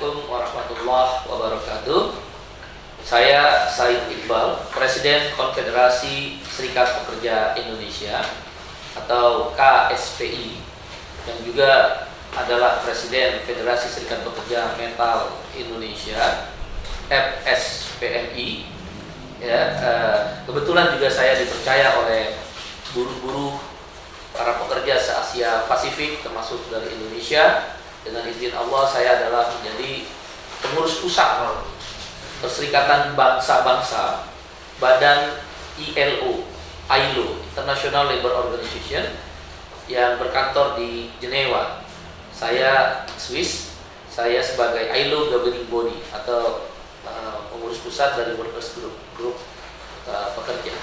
Assalamualaikum warahmatullahi wabarakatuh. Saya Said Iqbal, Presiden Konfederasi Serikat Pekerja Indonesia atau KSPI, yang juga adalah Presiden Federasi Serikat Pekerja Metal Indonesia FSPMI. Kebetulan juga saya dipercaya oleh buruh-buruh para pekerja se-Asia Pasifik termasuk dari Indonesia. Dengan izin Allah, saya adalah menjadi pengurus pusat Perserikatan Bangsa-Bangsa Badan ILO, International Labour Organization, yang berkantor di Jenewa. Saya Swiss, saya sebagai ILO Governing Body atau pengurus pusat dari Workers Group pekerja.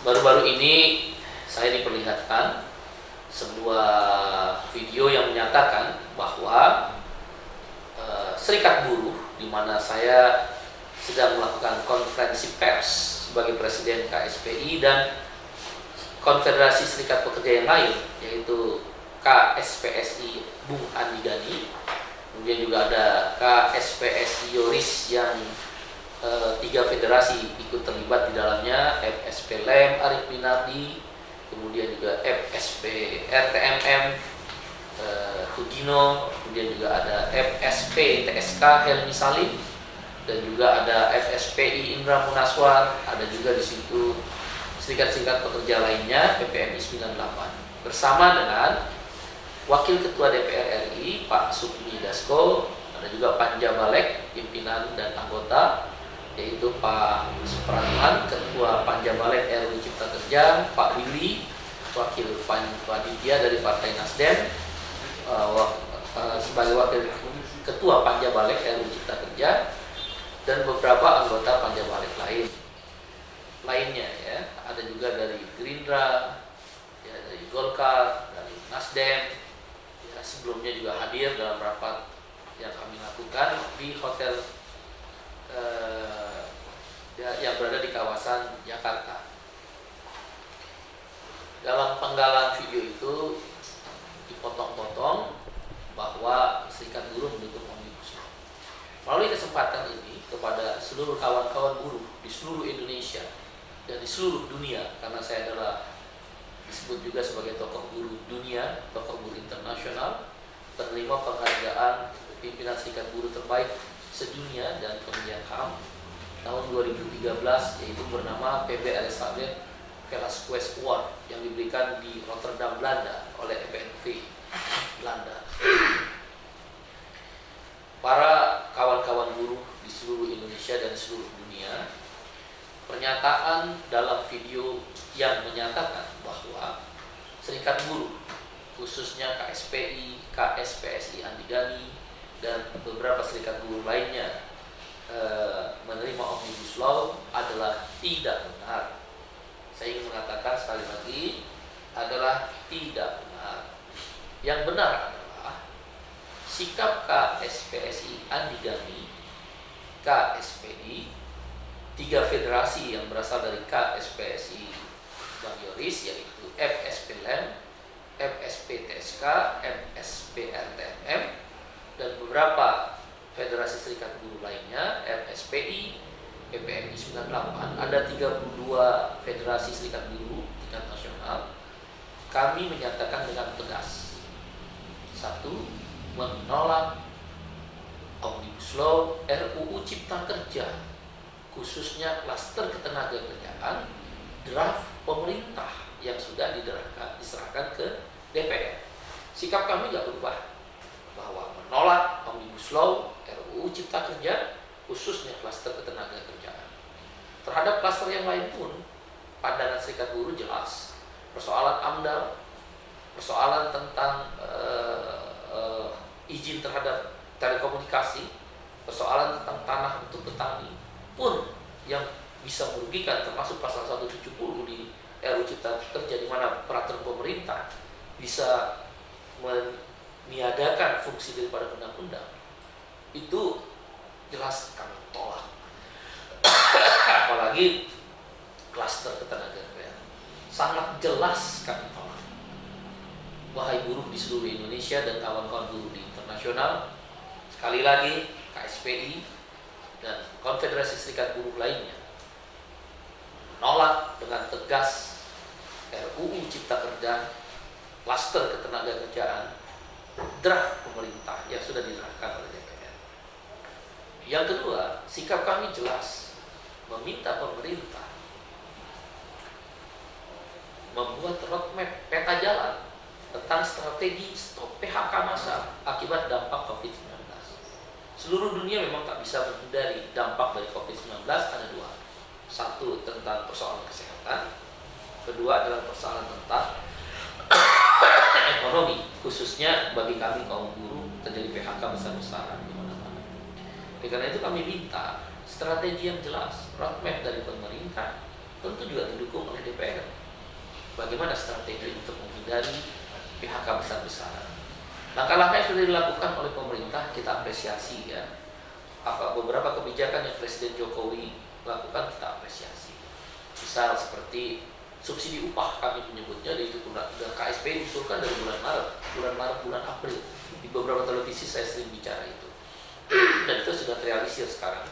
Baru-baru ini saya diperlihatkan sebuah video yang menyatakan bahwa serikat buruh, di mana saya sedang melakukan konferensi pers sebagai Presiden KSPI dan Konfederasi Serikat Pekerja yang lain, yaitu KSPSI Bung Andi Gani, kemudian juga ada KSPSI Yoris yang 3 federasi ikut terlibat di dalamnya, FSP Lem Arif Minardi, kemudian juga FSP RTMM Tugino, kemudian juga ada FSP TSK Helmi Salim, dan juga ada FSPI Indra Munaswar. Ada juga di situ serikat-serikat pekerja lainnya, PPMI 98, bersama dengan Wakil Ketua DPR RI Pak Sukmi Dasko. Ada juga Panja Balek, pimpinan dan anggota, yaitu Pak Supratman, Ketua Panja Balek RUU Cipta Kerja, Pak Willy, Wakil Panitia dari Partai Nasdem, sebagai Wakil Ketua Panja Balek RUU Cipta Kerja, dan beberapa anggota Panja Balek lainnya ya. Ada juga dari Gerindra, ya, dari Golkar, dari Nasdem, ya, sebelumnya juga hadir dalam rapat yang kami lakukan di hotel yang berada di kawasan Jakarta. Dalam penggalan video itu dipotong-potong bahwa serikat buruh mendukung Omnibus Law. Melalui kesempatan ini kepada seluruh kawan-kawan buruh di seluruh Indonesia dan di seluruh dunia, karena saya adalah disebut juga sebagai tokoh buruh dunia, tokoh buruh internasional, penerima penghargaan pimpinan serikat buruh terbaik sedunia dan penggiat HAM tahun 2013, yaitu bernama PB Elizabeth Velasquez Award yang diberikan di Rotterdam, Belanda oleh FNV Belanda. Para kawan-kawan buruh di seluruh Indonesia dan seluruh dunia, pernyataan dalam video yang menyatakan bahwa serikat buruh, khususnya KSPI, KSPSI Andi Gani, dan beberapa serikat buruh lainnya menerima Omnibus Law adalah tidak benar. Saya ingin mengatakan sekali lagi, adalah tidak benar. Yang benar adalah sikap KSPSI Andi Gani, KSPI, 3 federasi yang berasal dari KSPSI Bang Yoris, yaitu FSP Lem, FSP TSK, FSP RTMM, dan beberapa federasi serikat buruh lainnya, FSPI, PPMI 98, ada 32 federasi serikat buruh tingkat nasional. Kami menyatakan dengan tegas, 1, menolak Omnibus Law RUU Cipta Kerja, khususnya klaster ketenagakerjaan draft pemerintah yang sudah diserahkan ke DPR. Sikap kami tidak berubah, bahwa menolak Omnibus Law RUU Cipta Kerja, khususnya klaster ketenagakerjaan. Terhadap klaster yang lain pun, pandangan serikat buruh jelas. Persoalan AMDAL, persoalan tentang izin terhadap telekomunikasi, persoalan tentang tanah untuk petani pun yang bisa merugikan, termasuk pasal 170 di RUU Cipta Kerja, di mana peraturan pemerintah bisa meniadakan fungsi daripada undang-undang, itu jelas kami tolak. Apalagi klaster ketenagakerjaan, sangat jelas kami tolak. Wahai buruh di seluruh Indonesia dan kawan-kawan buruh di internasional, Sekali lagi, KSPI dan Konfederasi Serikat Buruh lainnya menolak dengan tegas RUU Cipta Kerja Klaster Ketenagakerjaan draft pemerintah yang sudah diserahkan oleh DPR. Yang kedua, sikap kami jelas meminta pemerintah membuat roadmap peta jalan tentang strategi stop PHK massal akibat dampak COVID-19. Seluruh dunia memang tak bisa menghindari dampak dari COVID-19. Ada dua. Satu, tentang persoalan kesehatan. Kedua adalah persoalan tentang ekonomi, khususnya bagi kami kaum buruh terjadi PHK besar-besaran di mana-mana. Karena itu kami minta strategi yang jelas, roadmap dari pemerintah, tentu juga didukung oleh DPR. Bagaimana strategi untuk menghindari PHK besar-besaran? Langkah-langkah yang sudah dilakukan oleh pemerintah kita apresiasi ya. Beberapa kebijakan yang Presiden Jokowi lakukan kita apresiasi. Misal seperti subsidi upah kami menyebutnya, yaitu KSPI usulkan dari bulan Maret, bulan April. Di beberapa televisi saya sering bicara itu. Dan itu sudah terrealisir sekarang.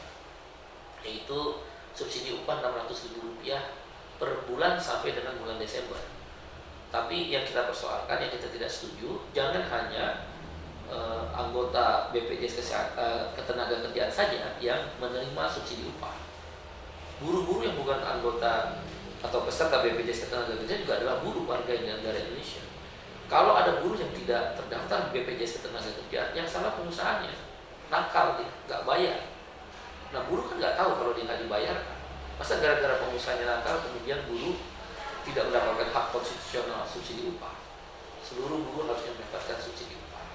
Yaitu subsidi upah Rp600.000 per bulan sampai dengan bulan Desember. Tapi yang kita persoalkan, yang kita tidak setuju, jangan hanya anggota BPJS Ketenagakerjaan saja yang menerima subsidi upah. Buruh-buruh yang bukan anggota atau peserta BPJS Ketenagakerjaan juga adalah buruh warga negara Indonesia. Kalau ada buruh yang tidak terdaftar di BPJS Ketenagakerjaan, yang salah pengusahanya, nakal, nggak bayar. Nah, buruh kan nggak tahu kalau dia nggak dibayarkan. Masa gara-gara pengusahanya nakal kemudian buruh tidak mendapatkan hak konstitusional subsidi upah? Seluruh buruh harusnya mendapatkan subsidi upah.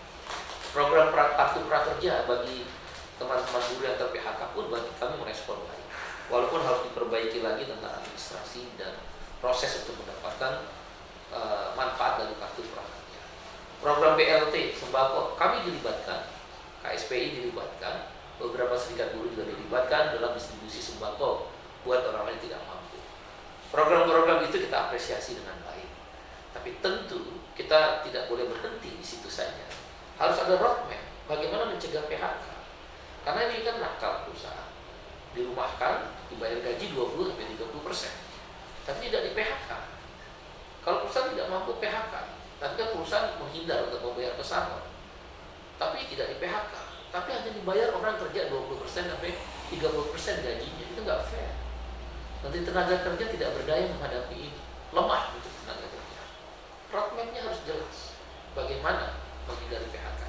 Program kartu prakerja bagi teman-teman buruh yang ter-PHK pun bagi kami merespon baik. Walaupun harus diperbaiki lagi tentang administrasi dan proses untuk mendapatkan manfaat dari kartu prakerja. Program BLT sembako kami dilibatkan, KSPI dilibatkan, beberapa serikat buruh juga dilibatkan dalam distribusi sembako buat orang lain tidak mampu. Program-program itu kita apresiasi dengan baik. Tapi tentu kita tidak boleh berhenti di situ saja. Harus ada roadmap bagaimana mencegah PHK. Karena ini kan nakal perusahaan. Dirumahkan, dibayar gaji 20-30%. Tapi tidak di PHK. Kalau perusahaan tidak mampu PHK, tapi kan perusahaan menghindar untuk membayar pesangon. Tapi tidak di PHK. Tapi hanya dibayar orang kerja 20% sampai 30% gajinya. Itu nggak fair. Nanti tenaga kerja tidak berdaya menghadapi ini. Lemah untuk tenaga kerja. Roadmap-nya harus jelas. Bagaimana menghindari PHK.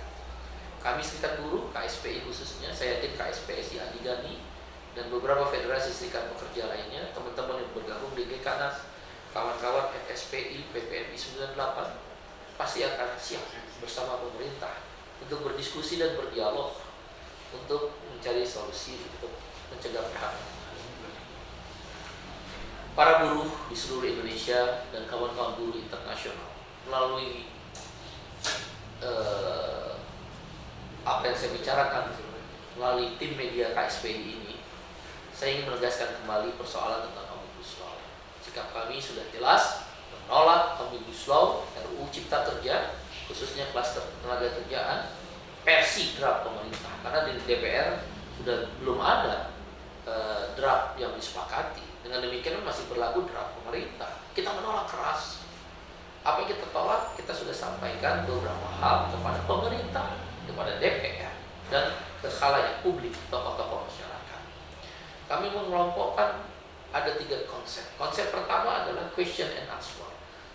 Kami serikat buruh, KSPI khususnya, saya yakin KSPSI Adigani, dan beberapa federasi serikat pekerja lainnya, teman-teman yang bergabung di GKNAS, kawan-kawan FSPI, PPMI 98, pasti akan siap bersama pemerintah untuk berdiskusi dan berdialog untuk mencari solusi untuk mencegah PHK. Para buruh di seluruh Indonesia dan kawan-kawan buruh internasional melalui apa yang saya bicarakan melalui tim media KSPI ini, saya ingin menegaskan kembali persoalan tentang Omnibus Law. Sikap kami sudah jelas menolak Omnibus Law, RUU Cipta Kerja, khususnya klaster tenaga kerjaan versi draft pemerintah, karena di DPR sudah belum ada draft yang disepakati. Dengan demikian masih berlaku draft pemerintah. Kita menolak keras. Apa yang kita tolak, kita sudah sampaikan beberapa hal kepada pemerintah, kepada DPR, dan ke khalayak publik, tokoh-tokoh masyarakat. Kami mengelompokkan ada 3 konsep. Konsep pertama adalah question and answer.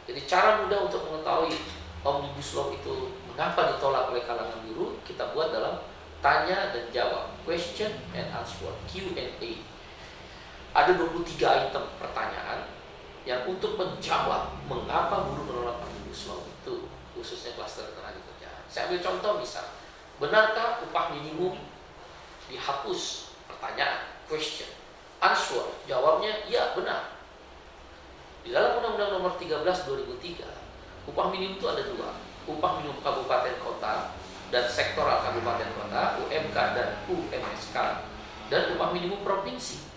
Jadi cara mudah untuk mengetahui Omnibus Law itu mengapa ditolak oleh kalangan buruh, kita buat dalam tanya dan jawab, question and answer, Q&A. Ada 23 item pertanyaan yang untuk menjawab mengapa buruh menolak Omnibus Law itu, khususnya klaster tenaga kerjaan. Saya ambil contoh misal, benarkah upah minimum dihapus? Pertanyaan, question. Answer, jawabnya ya benar. Di dalam Undang-Undang Nomor 13 2003, upah minimum itu ada 2, upah minimum kabupaten kota dan sektoral kabupaten kota, UMK dan UMSK, dan upah minimum provinsi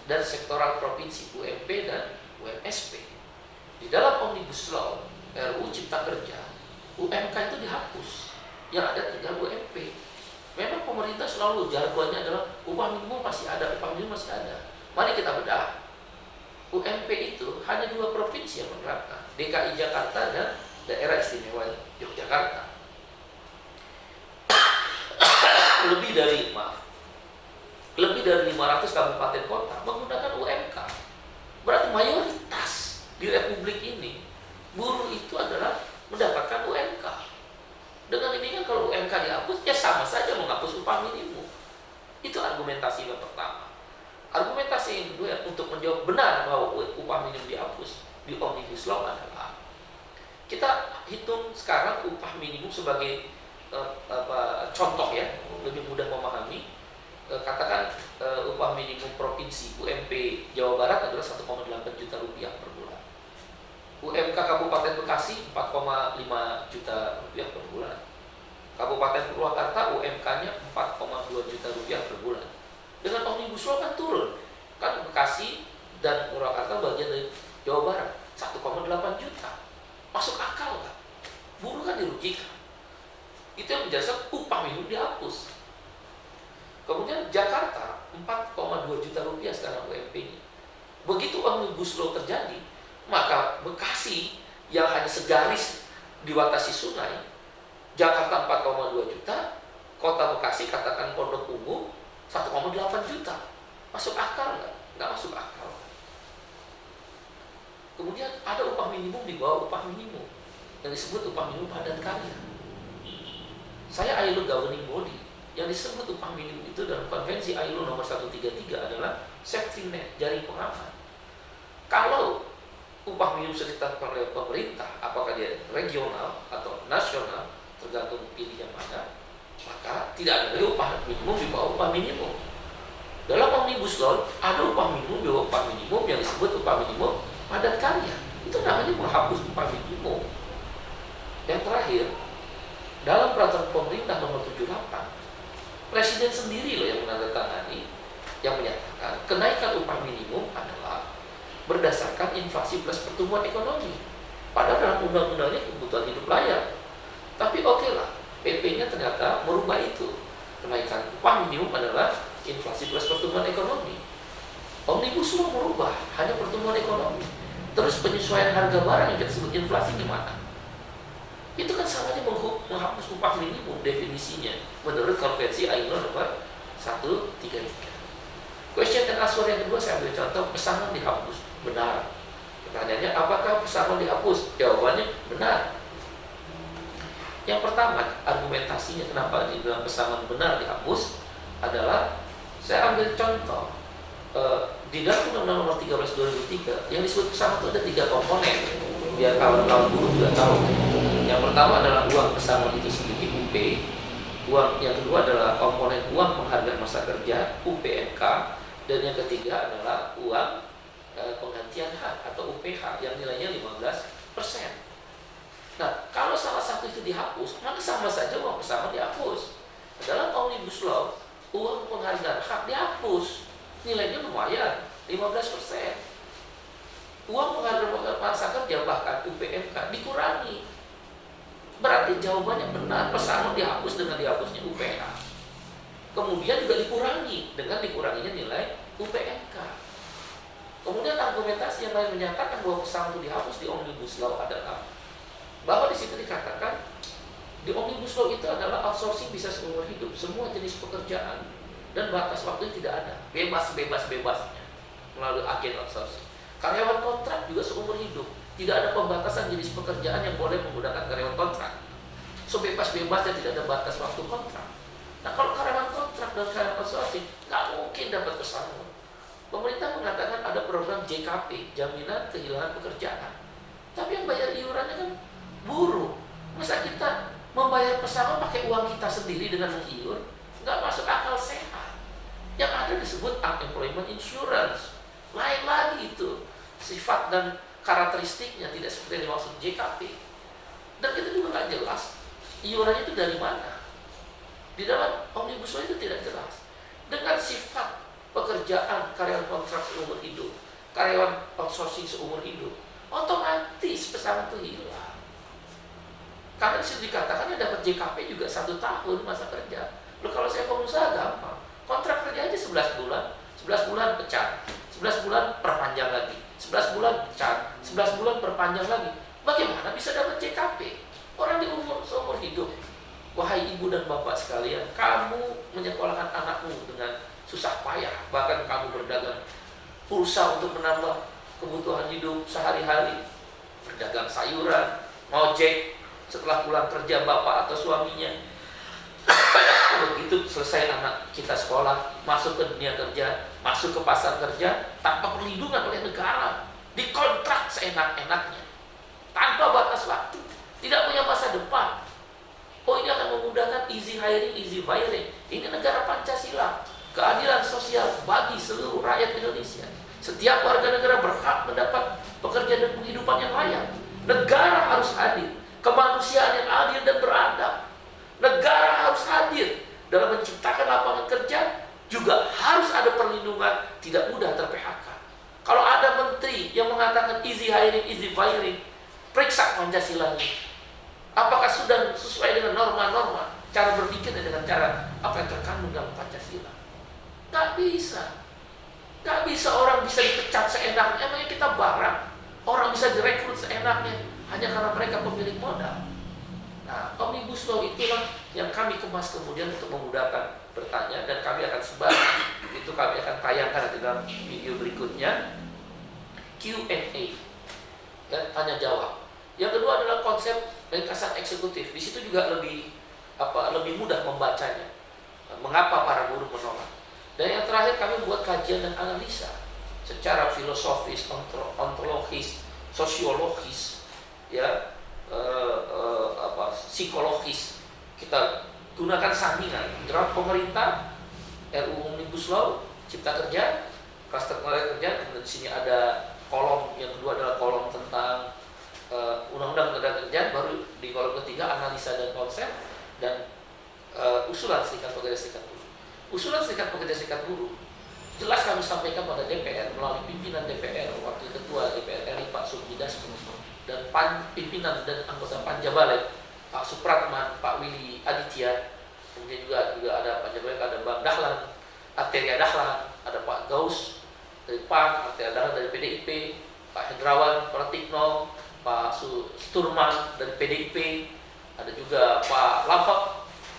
dan sektoral provinsi, UMP dan UMSP. Di dalam Omnibus Law RUU Cipta Kerja, UMK itu dihapus, yang ada tinggal UMP. Memang pemerintah selalu jargonnya adalah upah minimum masih ada, upah minimum masih ada. Mari kita bedah. UMP itu hanya 2 provinsi yang menerapkan, DKI Jakarta dan Daerah Istimewa Yogyakarta. lebih dari 500 kabupaten kota menggunakan UMK. Berarti mayoritas di republik ini buruh itu adalah mendapatkan UMK. Dengan ini kan kalau UMK dihapus, ya sama saja menghapus upah minimum. Itu argumentasi yang pertama. Argumentasi yang kedua untuk menjawab benar bahwa upah minimum dihapus di Omnibus Law adalah kita hitung sekarang upah minimum sebagai contoh ya, lebih mudah memahami. Katakan upah minimum provinsi UMP Jawa Barat adalah 1,8 juta rupiah per bulan. UMK Kabupaten Bekasi 4,5 juta rupiah per bulan. Kabupaten Purwakarta UMK-nya 4,2 juta rupiah per bulan. Dengan Omnibus Law kan turun. Kan Bekasi dan Purwakarta bagian dari Jawa Barat, 1,8 juta. Masuk akal kan? Buruh kan dirugikan. Itu yang menjadikan upah minimum dihapus. Kemudian Jakarta 4,2 juta rupiah sekarang UMP-nya. Begitu Omnibus Law terjadi, maka Bekasi yang hanya segaris dibatasi sungai, Jakarta 4,2 juta, Kota Bekasi katakan Pondok Ungu 1,8 juta. Masuk akal nggak? Nggak masuk akal. Kemudian ada upah minimum di bawah upah minimum yang disebut upah minimum padat karya. Saya ILO governing body, yang disebut upah minimum itu dalam konvensi ILO nomor 133 adalah safety net, jaring pengaman. Kalau upah minimum sudah ditetapkan oleh pemerintah, apakah dia regional atau nasional, tergantung pilih yang mana, maka tidak ada lagi upah minimum di bawah upah minimum. Dalam Omnibus Law ada upah minimum di bawah upah minimum yang disebut upah minimum padat karya. Itu namanya menghapus upah minimum. Yang terakhir, dalam peraturan pemerintah nomor 78, Presiden sendiri loh yang menandatangani, yang menyatakan kenaikan upah minimum adalah berdasarkan inflasi plus pertumbuhan ekonomi. Padahal dalam undang-undangnya kebutuhan hidup layak. Tapi oke lah, PP-nya ternyata merubah itu. Kenaikan upah minimum adalah inflasi plus pertumbuhan ekonomi. Omnibus Law merubah hanya pertumbuhan ekonomi. Terus penyesuaian harga barang yang kita sebut inflasi gimana? Itu kan salahnya menghapus upah minimum definisinya menurut konvensi ILO nomor 133. Question and answer yang kedua saya ambil contoh, pesangon dihapus. Benar. Pertanyaannya, apakah pesangon dihapus? Jawabannya benar. Yang pertama, argumentasinya kenapa di dalam pesangon benar dihapus adalah, saya ambil contoh di dalam Undang-Undang Nomor 13 2003 yang disebut pesangon itu ada 3 komponen, biar kawan-kawan buruh juga tahu. Yang pertama adalah uang pesangon itu sendiri, UP. Yang kedua adalah komponen uang penghargaan masa kerja, UPMK. Dan yang ketiga adalah uang penggantian hak atau UPH yang nilainya 15%. Nah, kalau salah satu itu dihapus, maka sama saja uang pesangon dihapus. Dalam Omnibus Law, uang penghargaan hak dihapus, nilainya lumayan, 15%. Uang penghargaan masa kerja bahkan UPMK dikurangi. Berarti jawabannya benar, pesangon dihapus dengan dihapusnya UPH. Kemudian juga dikurangi dengan dikuranginya nilai UPMK. Kemudian argumentasi yang lain menyatakan bahwa pesangon itu dihapus di Omnibus Law adalah bahwa di situ dikatakan di Omnibus Law itu adalah outsourcing bisa seumur hidup, semua jenis pekerjaan, dan batas waktu tidak ada, bebas-bebasnya melalui agen outsourcing. Karyawan kontrak juga seumur hidup, tidak ada pembatasan jenis pekerjaan yang boleh menggunakan karyawan kontrak. Sebebas-bebasnya, tidak ada batas waktu kontrak. Nah, kalau karyawan kontrak dan karyawan outsourcing nggak mungkin dapat pesangon. Pemerintah mengatakan ada program JKP, jaminan kehilangan pekerjaan, tapi yang bayar iurannya kan buruh. Masa kita membayar pesangon pakai uang kita sendiri dengan mengiur? Nggak masuk akal sehat. Yang ada disebut unemployment insurance. Lain lagi itu sifat dan karakteristiknya tidak seperti yang dimaksud JKP. Dan itu juga nggak jelas iurannya itu dari mana. Di dalam Omnibus Law itu tidak jelas. Dengan sifat pekerjaan karyawan kontrak seumur hidup, karyawan outsourcing seumur hidup, otomatis pesangon itu hilang. Karena disitu dikatakan dapat JKP juga 1 tahun masa kerja. Loh, kalau saya pengusaha sekalian, kamu menyekolahkan anakmu dengan susah payah, bahkan kamu berdagang pulsa untuk menambah kebutuhan hidup sehari-hari, berdagang sayuran, ngojek setelah pulang kerja bapak atau suaminya. Begitu selesai anak kita sekolah, masuk ke dunia kerja, masuk ke pasar kerja, tanpa perlindungan oleh negara, dikontrak seenak-enaknya, tanpa batas waktu, tidak punya masa depan. Oh, ini akan memudahkan easy hiring, easy firing. Ini negara Pancasila, keadilan sosial bagi seluruh rakyat Indonesia. Setiap warga negara berhak mendapat pekerjaan dan penghidupan yang layak. Negara harus hadir, kemanusiaan yang adil dan beradab. Negara harus hadir dalam menciptakan lapangan kerja, juga harus ada perlindungan, tidak mudah ter-PHK. Kalau ada menteri yang mengatakan easy hiring, easy firing, periksa Pancasila-nya. Apakah sudah sesuai dengan norma-norma cara berpikir dengan cara apa yang terkandung dalam Pancasila? Gak bisa. Gak bisa orang bisa dipecat seenaknya. Emangnya kita barang? Orang bisa direkrut seenaknya hanya karena mereka pemilik modal. Nah, Omnibus Law itulah yang kami kemas kemudian untuk memudahkan bertanya, dan kami akan sebar. Itu kami akan tayangkan nanti dalam video berikutnya, Q&A, ya, tanya jawab. Yang kedua adalah konsep ringkasan eksekutif. Di situ juga lebih mudah membacanya. Mengapa para buruh menolak? Dan yang terakhir kami buat kajian dan analisa secara filosofis, ontologis, sosiologis, ya, psikologis. Kita gunakan sandingan draft pemerintah, RUU Omnibus Law, Cipta Kerja, Klaster Tenaga Kerja. Kemudian di sini ada kolom yang kedua adalah kolom tentang Undang-Undang Tenaga Kerja, baru di kolom ketiga analisa dan konsep, dan usulan Serikat Pekerja Serikat Buruh. Usulan Serikat Pekerja Serikat Buruh jelas kami sampaikan pada DPR melalui pimpinan DPR, Wakil Ketua DPR RI Pak Sukmidasko, dan pimpinan dan anggota Panja Balik Pak Supratman, Pak Willy Aditya, kemudian juga ada Panja Balik, ada Bang Dahlan, Arteria Dahlan, ada Pak Gaus dari PAN, Arteria Dahlan dari PDIP, Pak Hendrawan Pratikno, Pak Sturman dari PDIP, ada juga Pak Lampak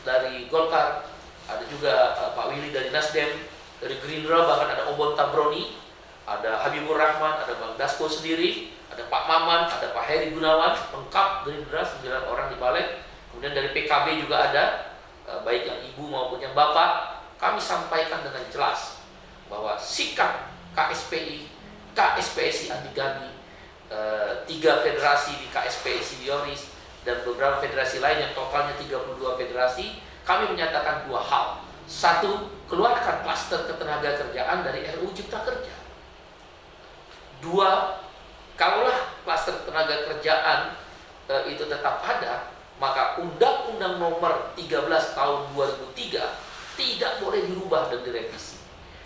dari Golkar, ada juga Pak Willy dari Nasdem, dari Gerindra bahkan ada Obon Tabroni, ada Habibur Rahman, ada Bang Dasko sendiri, ada Pak Maman, ada Pak Heri Gunawan, lengkap Gerindra 9 orang di balik. Kemudian dari PKB juga ada, baik yang ibu maupun yang bapak. Kami sampaikan dengan jelas bahwa sikap KSPI, KSPSI Andigami, 3 federasi di KSPSI Yoris, dan beberapa federasi lain yang totalnya 32 federasi, kami menyatakan 2 hal. 1, keluarkan klaster ketenaga kerjaan dari RUU Cipta Kerja. 2, kalaulah klaster ketenaga kerjaan itu tetap ada, maka Undang-Undang Nomor 13 Tahun 2003 tidak boleh dirubah dan direvisi.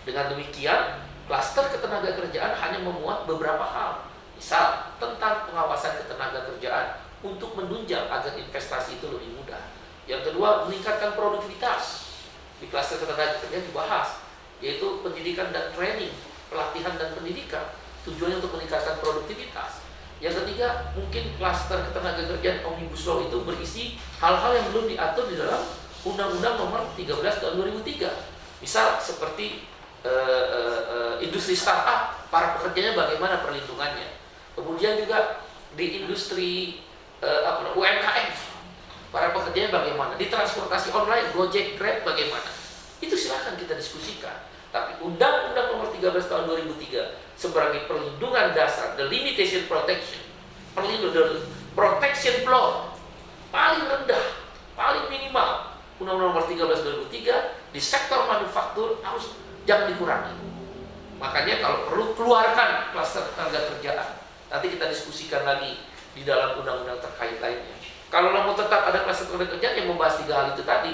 Dengan demikian, klaster ketenaga kerjaan hanya memuat beberapa hal. Misal, tentang pengawasan ketenaga kerjaan untuk menunjang agar investasi itu lebih mudah. Yang kedua, meningkatkan produktivitas. Di klaster ketenaga kerjaan dibahas, yaitu pendidikan dan training, pelatihan dan pendidikan, tujuannya untuk meningkatkan produktivitas. Yang ketiga, mungkin klaster ketenaga kerjaan Omnibus Law itu berisi hal-hal yang belum diatur di dalam Undang-Undang Nomor 13 Tahun 2003. Misal seperti industri startup, para pekerjanya bagaimana perlindungannya. Kemudian juga di industri UMKM, para pekerjanya bagaimana. Di transportasi online, Gojek, Grab bagaimana. Itu silahkan kita diskusikan. Tapi Undang-Undang Nomor 13 Tahun 2003 sebagai perlindungan dasar, the limitation protection, perlindungan protection floor paling rendah, paling minimal, Undang-Undang Nomor 13 2003 di sektor manufaktur harus jangan dikurangi. Makanya kalau perlu keluarkan klaster tenaga kerjaan. Nanti kita diskusikan lagi di dalam undang-undang terkait lainnya. Kalau mau tetap ada klaster tenaga kerjaan yang membahas 3 hal itu tadi,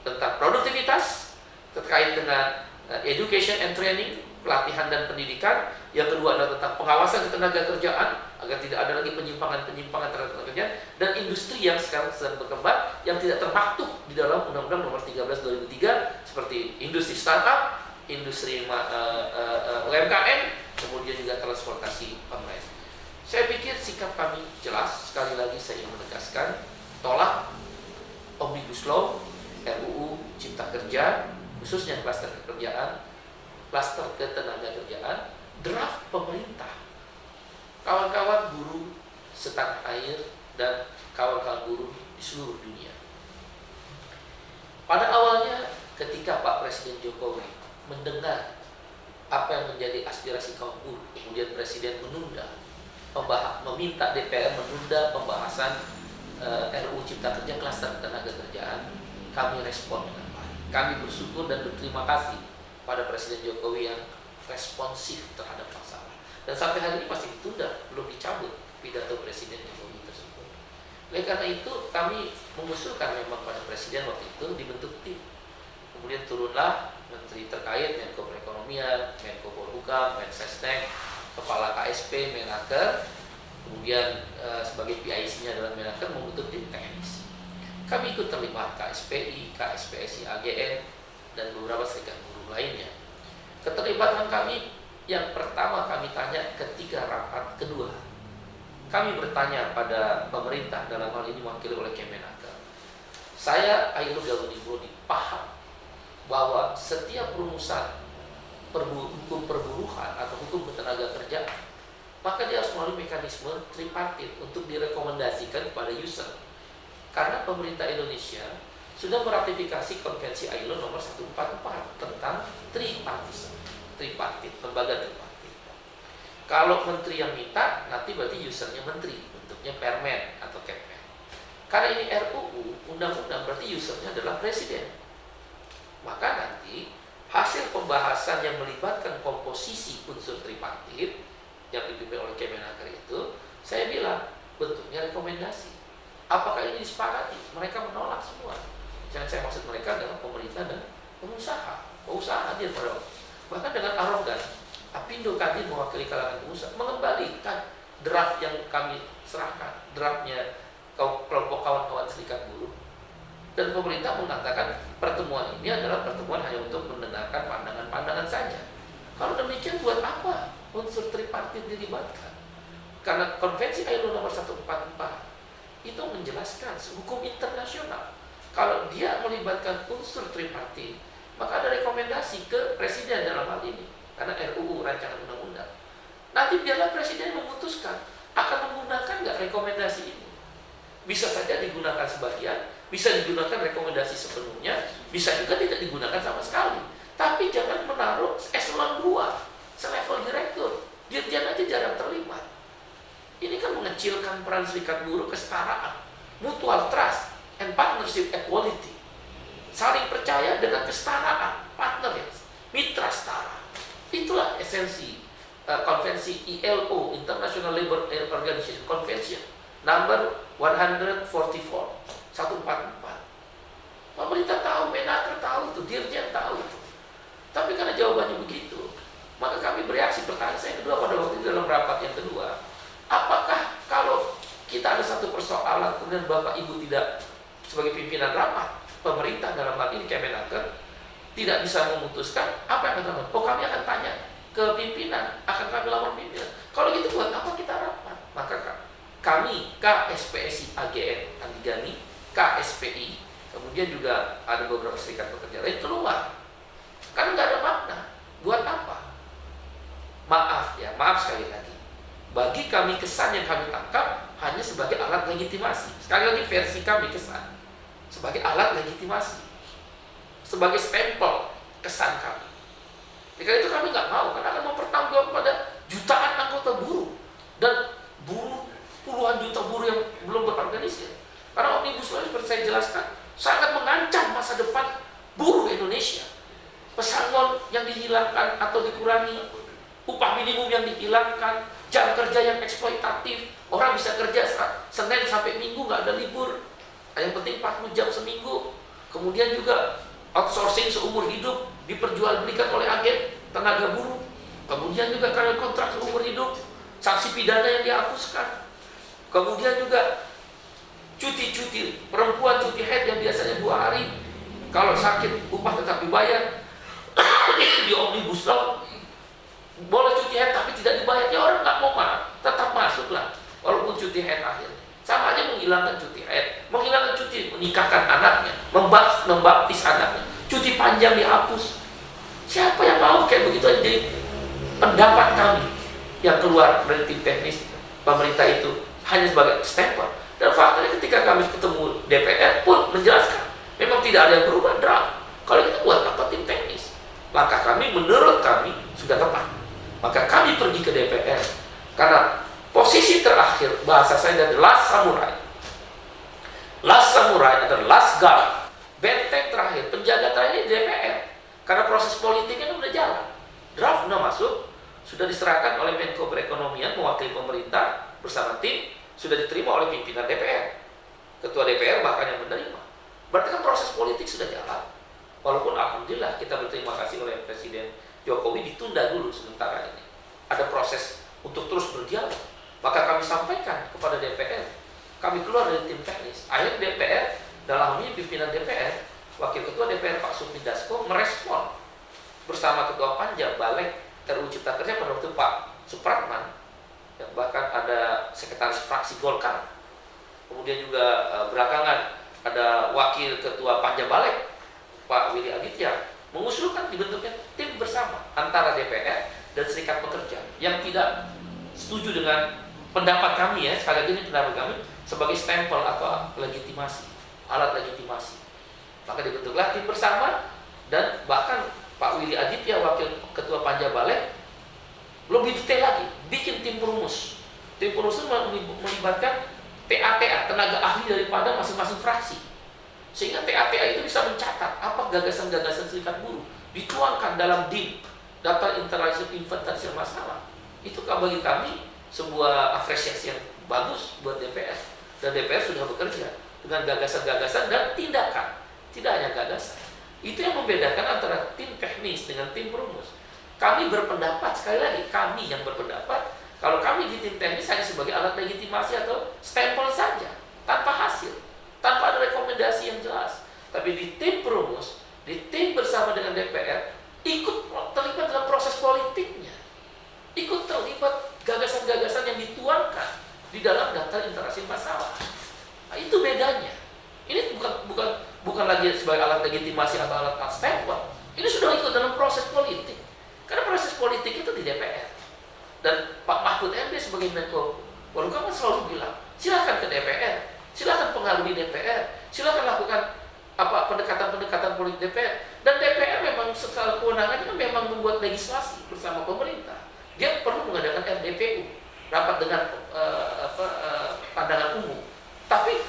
tentang produktivitas, terkait dengan education and training, pelatihan dan pendidikan. Yang kedua adalah tentang pengawasan ketenaga kerjaan agar tidak ada lagi penyimpangan-penyimpangan terhadap tenaga kerjaan, dan industri yang sekarang sedang berkembang yang tidak termaktub di dalam Undang-Undang Nomor 13 2003 seperti industri startup, industri UMKM, kemudian juga transportasi online. Saya pikir sikap kami jelas. Sekali lagi saya ingin menegaskan, tolak Omnibus Law, RUU Cipta Kerja, khususnya klaster kekerjaan, klaster ketenagakerjaan, draft pemerintah, kawan-kawan buruh setanah air dan kawan-kawan buruh di seluruh dunia. Pada awalnya ketika Pak Presiden Jokowi mendengar apa yang menjadi aspirasi kaum buruh, kemudian Presiden meminta DPR menunda pembahasan RUU Cipta Kerja klaster ketenagakerjaan, kami respon dengan baik. Kami bersyukur dan berterima kasih pada Presiden Jokowi yang responsif terhadap masalah. Dan sampai hari ini masih ditunda, belum dicabut pidato Presiden Jokowi tersebut. Oleh karena itu kami mengusulkan memang pada Presiden waktu itu dibentuk tim. Kemudian turunlah menteri terkait, Menko Perekonomian, Menko Polhukam, Mensesnek, Kepala KSP, Menaker, kemudian sebagai PIC-nya adalah Menaker, membentuk tim teknis. Kami ikut terlibat KSPI, KSPSI, AGN, dan beberapa serikat buruh lainnya. Keterlibatan kami yang pertama kami tanya ketika rapat kedua. Kami bertanya pada pemerintah, dalam hal ini diwakili oleh Kemenaker. Saya, Ailo Gawunibodi, paham bahwa setiap rumusan hukum perburuhan atau hukum ketenaga kerjaan, maka dia harus melalui mekanisme tripartit untuk direkomendasikan kepada user. Karena pemerintah Indonesia sudah meratifikasi konvensi ILO nomor 144 tentang tripartit, lembaga tripartit. Kalau menteri yang minta, nanti berarti usernya menteri, bentuknya permen atau kepmen. Karena ini RUU, undang-undang, berarti usernya adalah presiden. Maka nanti hasil pembahasan yang melibatkan komposisi unsur tripartit yang dipimpin oleh Kemenaker itu, saya bilang bentuknya rekomendasi. Apakah ini disepakati? Mereka menolak semua. Yang saya maksud mereka adalah pemerintah dan pengusaha. Pengusaha hadir pada waktu. Bahkan dengan arogan, Apindo hadir mewakili kalangan pengusaha, mengembalikan draft yang kami serahkan, draftnya kelompok kawan-kawan serikat buruh. Dan pemerintah mengatakan pertemuan ini adalah pertemuan hanya untuk mendengarkan pandangan-pandangan saja. Kalau demikian buat apa unsur tripartit dilibatkan? Karena konvensi ILO nomor 144 itu menjelaskan hukum internasional. Kalau dia melibatkan unsur tripartit, maka ada rekomendasi ke presiden dalam hal ini. Karena RUU rancangan undang-undang. Nanti biarlah presiden memutuskan akan menggunakan nggak rekomendasi ini. Bisa saja digunakan sebagian, bisa digunakan rekomendasi sepenuhnya, bisa juga tidak digunakan sama sekali. Tapi jangan menaruh eselon 2, selevel direktur. Dirjen aja jarang terlibat. Ini kan mengecilkan peran serikat buruh, kesetaraan, mutual trust, and partnership equality. Saling percaya dengan kesetaraan, partner, mitra setara. Itulah esensi konvensi ILO, International Labour Organization Convention, number 144. Pemerintah tahu, Menaker tahu itu, Dirjen tahu itu. Tapi karena jawabannya begitu, maka kami bereaksi. Pertanyaan saya kedua pada waktu itu dalam rapat yang kedua, apakah kalau kita ada satu persoalan kemudian Bapak Ibu tidak sebagai pimpinan rapat, pemerintah dalam hal ini Kemenaker tidak bisa memutuskan, apa yang akan kami? Oh, kami akan tanya ke pimpinan, akan kami lawan pimpinan. Kalau gitu buat apa kita rapat? Maka kami KSPSI AGN Andigani, KSPI, kemudian juga ada beberapa serikat pekerja lain keluar. Karena nggak ada makna. Buat apa? Maaf sekali lagi. Bagi kami kesan yang kami tangkap hanya sebagai alat legitimasi. Sekali lagi versi kami kesan sebagai alat legitimasi, sebagai stempel kesan kami. Karena itu kami nggak mau, karena akan mempertanggungjawabkan pada jutaan anggota buruh dan puluhan juta buruh yang belum berorganisir. Karena Omnibus Law seperti saya jelaskan sangat mengancam masa depan buruh Indonesia. Pesangon yang dihilangkan atau dikurangi, upah minimum yang dihilangkan, jam kerja yang eksploitatif, orang bisa kerja Senin sampai Minggu nggak ada libur, yang penting 40 jam seminggu. Kemudian juga outsourcing seumur hidup diperjualbelikan oleh agen tenaga buruh. Kemudian juga karena kontrak seumur hidup, sanksi pidana yang dihapuskan. Kemudian juga cuti perempuan, cuti haid yang biasanya 2 hari, kalau sakit upah tetap dibayar. Di Omnibus Law boleh cuti haid tapi tidak dibayar, ya orang nggak mau tetap masuklah walaupun cuti haid akhirnya. Sama aja menghilangkan cuti haid, menghilangkan cuti menikahkan anaknya, membaptis anaknya, cuti panjang dihapus. Siapa yang mau kayak begitu aja? Jadi pendapat kami yang keluar dari tim teknis pemerintah itu hanya sebagai stempel. Dan faktanya ketika kami ketemu DPR pun menjelaskan memang tidak ada yang berubah draft. Kalau kita buat apa tim teknis? Langkah kami menurut kami sudah tepat. Maka kami pergi ke DPR karena posisi terakhir, bahasa saya dari last samurai. Last samurai adalah last guard, benteng terakhir, penjaga terakhir di DPR. Karena proses politiknya kan udah jalan. Draft udah masuk, sudah diserahkan oleh Menko Perekonomian mewakili pemerintah bersama tim, sudah diterima oleh pimpinan DPR. Ketua DPR bahkan yang menerima. Berarti kan proses politik sudah jalan. Walaupun alhamdulillah kita berterima kasih oleh Presiden Jokowi ditunda dulu sementara ini. Ada proses untuk terus berdialog. Maka kami sampaikan kepada DPR, kami keluar dari tim teknis. Akhirnya DPR, dalam hal ini pimpinan DPR, Wakil Ketua DPR Pak Sufmi Dasko merespon bersama Ketua Panja Balik RUU Cipta Kerja pada waktu Pak Supratman, ya, bahkan ada Sekretaris Fraksi Golkar. Kemudian juga belakangan ada Wakil Ketua Panja Balik Pak Willy Aditya mengusulkan dibentuknya tim bersama antara DPR dan Serikat Pekerja yang tidak setuju dengan pendapat kami, ya, sekali lagi ini pendapat kami sebagai stempel atau legitimasi, alat legitimasi. Maka dibentuklah tim bersama dan bahkan Pak Willy Aditya Wakil Ketua Panja Balik lebih detail lagi, bikin tim perumus. Tim perumus itu melibatkan TA-TA, tenaga ahli daripada masing-masing fraksi. Sehingga TA-TA itu bisa mencatat apa gagasan-gagasan serikat buruh, dituangkan dalam DIM, daftar inventarisir masalah. Itu bagi kami sebuah apresiasi yang bagus buat DPR. Dan DPR sudah bekerja dengan gagasan-gagasan dan tindakan, tidak hanya gagasan. Itu yang membedakan antara tim teknis dengan tim perumus. Kami berpendapat, sekali lagi, kami yang berpendapat, kalau kami di tim teknis hanya sebagai alat legitimasi atau stempel saja, tanpa hasil, tanpa ada rekomendasi yang jelas. Tapi di tim perumus, di tim bersama dengan DPR, ikut terlibat dalam proses politiknya, ikut terlibat gagasan-gagasan yang dituangkan di dalam daftar interaksi masalah. Nah, itu bedanya. Ini bukan lagi sebagai alat legitimasi atau alat stempel. Ini sudah ikut dalam proses politik. Karena proses politik itu di DPR. Dan Pak Mahfud MD sebagai Menko Polhukam selalu bilang, silakan ke DPR, silakan pengaruhi DPR, silakan lakukan pendekatan-pendekatan politik DPR. Dan DPR memang secara kewenangannya memang membuat legislasi bersama pemerintah. Dia perlu mengadakan RDPU, rapat dengan pandangan umum. Tapi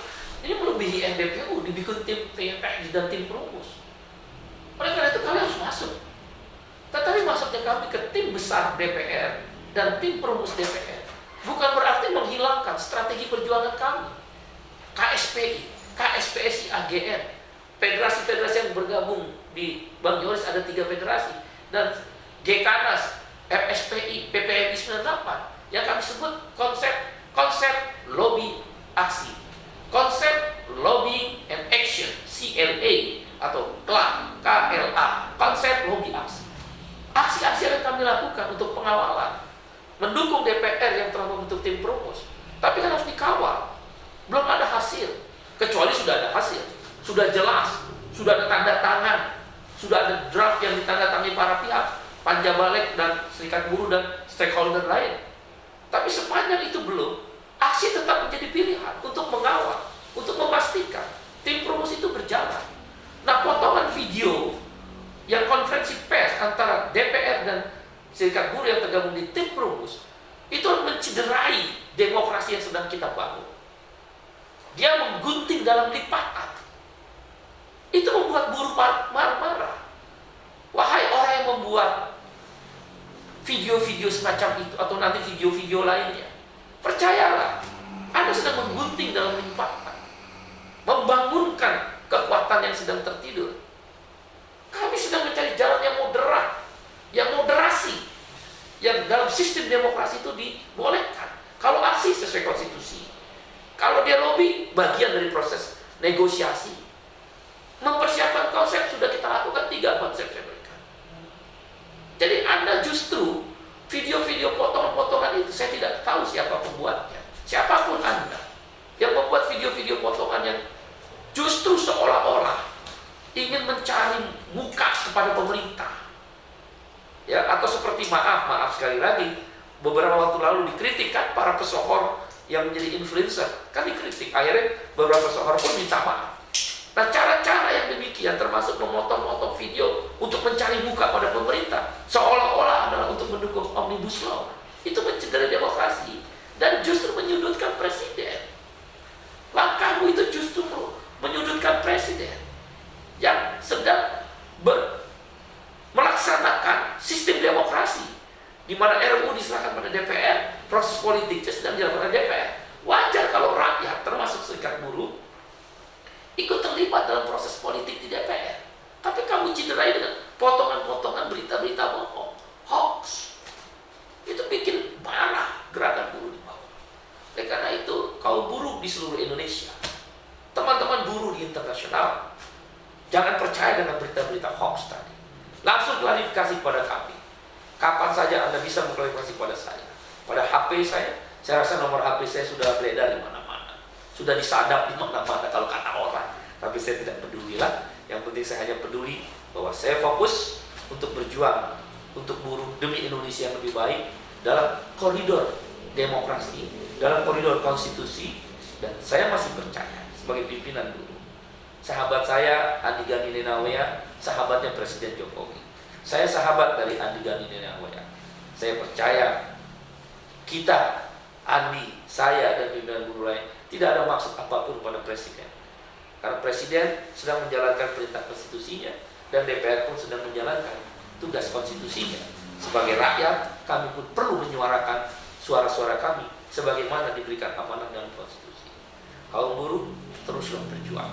ini melebihi RDPU, dibikin tim teknis dan tim perumus. Oleh karena itu kami harus masuk. Tetapi masuknya kami ke tim besar DPR dan tim perumus DPR bukan berarti menghilangkan strategi perjuangan kami. KSPI, KSPSI, AGN, federasi-federasi yang bergabung di Bang Yoris ada 3 federasi, dan GKNAS, FSPI, PPMI 98 yang kami sebut konsep lobby aksi, konsep lobby and action, CLA atau KLA, konsep lobby aksi. Aksi-aksi yang kami lakukan untuk pengawalan, mendukung DPR yang telah membentuk tim perumus, tapi kan harus dikawal. Belum ada hasil, kecuali sudah ada hasil, sudah jelas, sudah ada tanda tangan, sudah ada draft yang ditandatangani para pihak, Panja Balik dan Serikat Buruh dan stakeholder lain. Tapi sepanjang itu belum, aksi tetap menjadi pilihan untuk mengawal, untuk memastikan tim perumus itu berjalan. Nah, potongan video yang konferensi pers antara DPR dan Serikat Buruh yang tergabung di tim perumus itu mencederai demokrasi yang sedang kita bangun. Dia menggunting dalam lipatan. Itu membuat buruh marah-marah. Wahai orang yang membuat video-video semacam itu atau nanti video-video lainnya, percayalah, Anda sedang menggunting dalam lipatan, membangunkan kekuatan yang sedang tertidur. Kami sedang mencari jalan yang moderat, yang moderasi, yang dalam sistem demokrasi itu dibolehkan. Kalau aksi sesuai konstitusi, kalau dia lobby, bagian dari proses negosiasi. Mempersiapkan konsep sudah kita lakukan 3 konsep saya berikan. Jadi Anda justru video-video potongan-potongan itu saya tidak tahu siapa pembuatnya, siapapun Anda. yang membuat video-video potongan yang justru seolah-olah ingin mencari muka kepada pemerintah. Ya, atau seperti maaf sekali lagi, beberapa waktu lalu dikritik kan para pesohor yang menjadi influencer, kan dikritik, akhirnya beberapa pesohor pun minta maaf. Nah, cara-cara yang demikian termasuk memotong-motong video untuk mencari muka pada pemerintah seolah-olah adalah untuk mendukung Omnibus Law. Itu mencederai demokrasi dan justru menyudutkan presiden. Langkahmu itu justru menyudutkan presiden yang sedang melaksanakan sistem demokrasi, di mana RUU diserahkan pada DPR, proses politiknya sedang dilakukan DPR. Wajar kalau rakyat termasuk serikat buruh ikut terlibat dalam proses politik di DPR. Tapi kamu cederai dengan potongan-potongan berita-berita bohong, hoax. Itu bikin marah gerakan buruh di bawah. Oleh karena itu, kaum buruh di seluruh Indonesia, teman-teman buruh di internasional, jangan percaya dengan berita-berita hoax tadi. Langsung klarifikasi kepada kami. Kapan saja Anda bisa mengklarifikasi kepada saya. Pada HP saya rasa nomor HP saya sudah beredar di mana-mana. Sudah disadap di mana-mana kalau kata orang. Tapi saya tidak peduli lah. Yang penting saya hanya peduli bahwa saya fokus untuk berjuang untuk buruh demi Indonesia yang lebih baik dalam koridor demokrasi, dalam koridor konstitusi. Dan saya masih percaya sebagai pimpinan buruh, sahabat saya Andi Gani Nenawea, sahabatnya Presiden Jokowi. Saya sahabat dari Andi Gani Nenawea. Saya percaya kita, Andi, saya dan pimpinan buruh lain tidak ada maksud apapun pada presiden. Karena presiden sedang menjalankan perintah konstitusinya dan DPR pun sedang menjalankan tugas konstitusinya. Sebagai rakyat, kami pun perlu menyuarakan suara-suara kami sebagaimana diberikan amanah dalam konstitusi. Kaum buruh teruslah berjuang.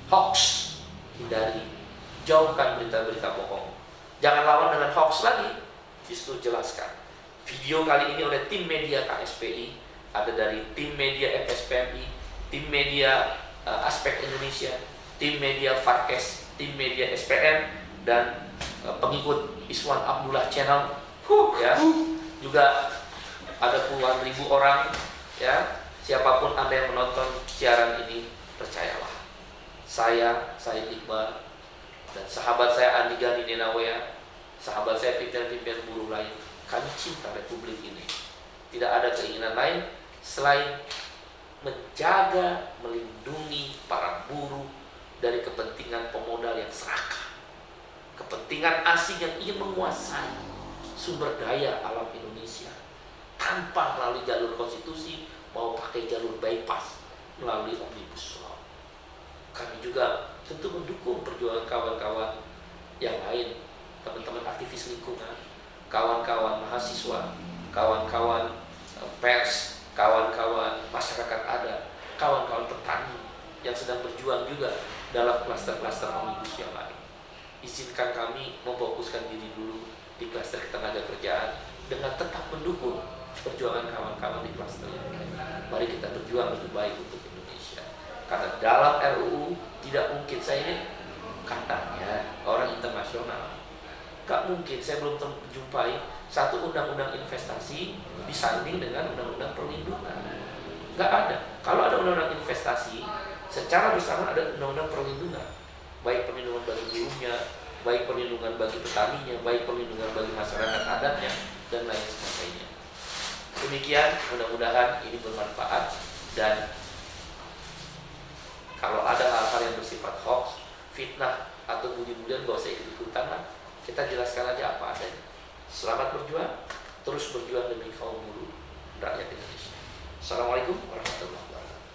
Hoax hindari, jauhkan berita-berita bohong. Jangan lawan dengan hoax lagi, justru jelaskan. Video kali ini oleh tim media KSPI, ada dari tim media FSPMI, tim media Aspek Indonesia, tim media Farkes, tim media SPM, dan pengikut Iswan Abdullah Channel, ya, juga ada puluhan ribu orang, ya. Siapapun Anda yang menonton siaran ini, percayalah, saya Iqbal, dan sahabat saya Andi Gani Nenawea, sahabat saya pimpinan-pimpinan buruh lain, kami cinta Republik ini. Tidak ada keinginan lain selain menjaga, melindungi para buruh dari kepentingan pemodal yang serakah, kepentingan asing yang ingin menguasai sumber daya alam Indonesia tanpa melalui jalur konstitusi, mau pakai jalur bypass melalui Omnibus Law. Kami juga tentu mendukung perjuangan kawan-kawan yang lain, teman-teman aktivis lingkungan, kawan-kawan mahasiswa, kawan-kawan pers, kawan-kawan masyarakat adat, kawan-kawan petani yang sedang berjuang juga dalam klaster-klaster omnibus yang lain. Izinkan kami memfokuskan diri dulu di klaster ketenaga kerjaan dengan tetap mendukung perjuangan kawan-kawan di klaster yang lain. Mari kita berjuang lebih baik untuk Indonesia. Karena dalam RUU tidak mungkin, saya ini katanya orang internasional, gak mungkin saya belum jumpai satu undang-undang investasi disanding dengan undang-undang perlindungan. Gak ada. Kalau ada undang-undang investasi, secara bersama ada undang-undang perlindungan, baik perlindungan bagi buruhnya, baik perlindungan bagi petaninya, baik perlindungan bagi masyarakat adatnya, dan lain sebagainya. Demikian, mudah-mudahan ini bermanfaat, dan kalau ada hal-hal yang bersifat hoax, fitnah, atau budi-budian, gak usah ikut-ikutan lah. Kita jelaskan aja apa adanya. Selamat berjuang, terus berjuang demi kaum buruh rakyat Indonesia. Assalamualaikum warahmatullahi wabarakatuh.